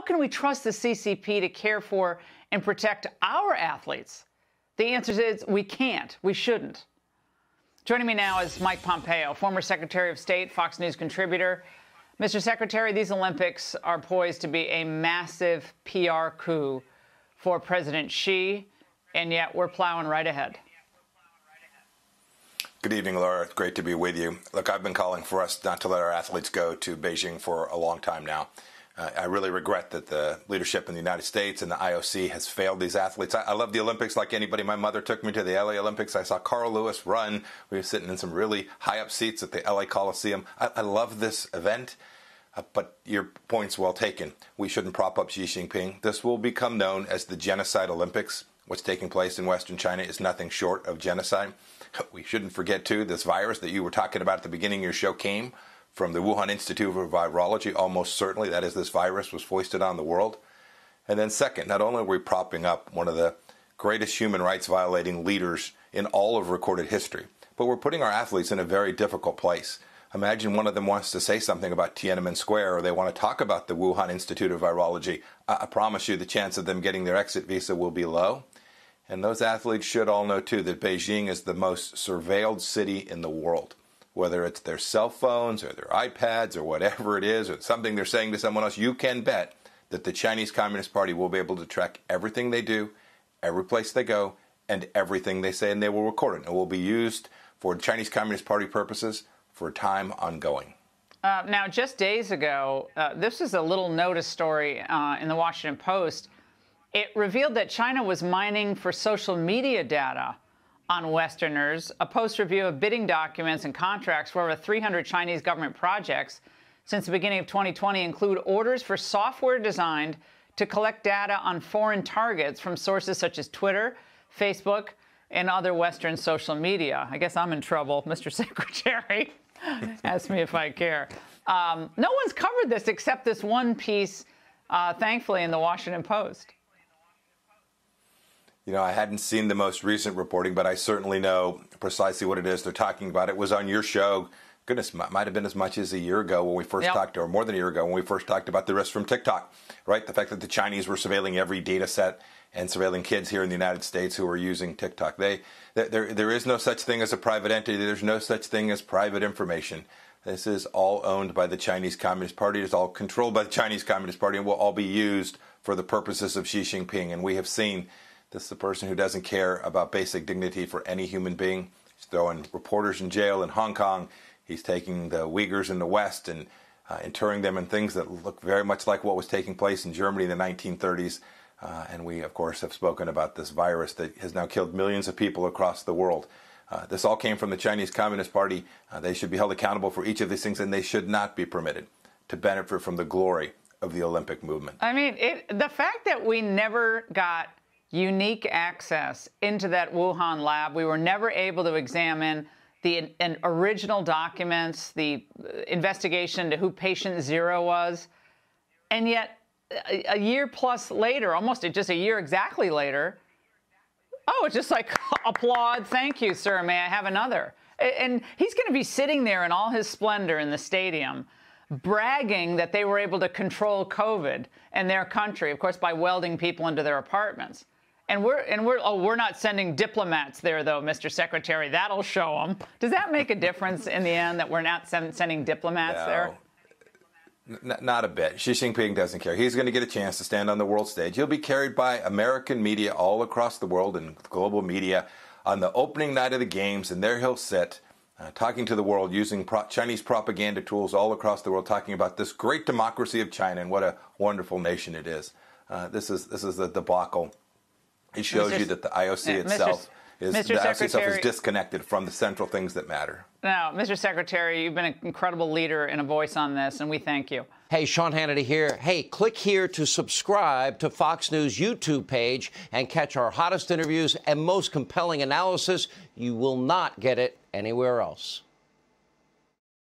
can we trust the CCP to care for and protect our athletes? The answer is we can't. We shouldn't. Joining me now is Mike Pompeo, former Secretary of State, Fox News contributor. Mr. Secretary, these Olympics are poised to be a massive PR coup for President Xi, and yet we're plowing right ahead. Good evening, Laura. It's great to be with you. Look, I've been calling for us not to let our athletes go to Beijing for a long time now. I really regret that the leadership in the United States and the IOC has failed these athletes. I love the Olympics like anybody. My mother took me to the LA Olympics. I saw Carl Lewis run. We were sitting in some really high-up seats at the LA Coliseum. I love this event, but your point's well taken. We shouldn't prop up Xi Jinping. This will become known as the Genocide Olympics. What's taking place in Western China is nothing short of genocide. We shouldn't forget, too, this virus that you were talking about at the beginning of your show came from the Wuhan Institute for Virology. Almost certainly, that is, this virus was foisted on the world. And then second, not only are we propping up one of the greatest human rights violating leaders in all of recorded history, but we're putting our athletes in a very difficult place. Imagine one of them wants to say something about Tiananmen Square, or they want to talk about the Wuhan Institute of Virology. I promise you the chance of them getting their exit visa will be low. And those athletes should all know, too, that Beijing is the most surveilled city in the world. Whether it's their cell phones or their iPads or whatever it is, or something they're saying to someone else, you can bet that the Chinese Communist Party will be able to track everything they do, every place they go, and everything they say, and they will record it. It will be used for Chinese Communist Party purposes for time ongoing. Now, just days ago, this is a little notice story in the Washington Post. It revealed that China was mining for social media data on Westerners. A post-review of bidding documents and contracts for over 300 Chinese government projects since the beginning of 2020 include orders for software designed to collect data on foreign targets from sources such as Twitter, Facebook, and other Western social media. I guess I'm in trouble, Mr. Secretary. Ask me if I care. No one's covered this except this one piece, thankfully, in the Washington Post. You know, I hadn't seen the most recent reporting, but I certainly know precisely what it is they're talking about. It was on your show. Goodness, might have been as much as a year ago when we first talked, or more than a year ago when we first talked about the risk from TikTok, right? The fact that the Chinese were surveilling every data set and surveilling kids here in the United States who are using TikTok. There is no such thing as a private entity. There's no such thing as private information. This is all owned by the Chinese Communist Party. It's all controlled by the Chinese Communist Party and will all be used for the purposes of Xi Jinping. And we have seen this is the person who doesn't care about basic dignity for any human being. He's throwing reporters in jail in Hong Kong. He's taking the Uyghurs in the West and interring them in things that look very much like what was taking place in Germany in the 1930s. And we, of course, have spoken about this virus that has now killed millions of people across the world. This all came from the Chinese Communist Party. They should be held accountable for each of these things, and they should not be permitted to benefit from the glory of the Olympic movement. I mean, the fact that we never got unique access into that Wuhan lab, we were never able to examine the original documents, the investigation into who patient zero was, and yet a year plus later, almost just a year exactly later, oh, it's just like, applaud, thank you, sir, may I have another? And he's going to be sitting there in all his splendor in the stadium, bragging that they were able to control COVID in their country, of course, by welding people into their apartments. And we're not sending diplomats there, though, Mr. Secretary. That'll show them. Does that make a difference in the end that we're not sending diplomats there? Not a bit. Xi Jinping doesn't care. He's going to get a chance to stand on the world stage. He'll be carried by American media all across the world and global media on the opening night of the games, and there he'll sit talking to the world using Chinese propaganda tools all across the world, talking about this great democracy of China and what a wonderful nation it is. This is the debacle. It shows you that the IOC itself is disconnected from the central things that matter. Now, Mr. Secretary, you've been an incredible leader and a voice on this, and we thank you. Hey, Sean Hannity here. Hey, click here to subscribe to Fox News YouTube page and catch our hottest interviews and most compelling analysis. You will not get it anywhere else.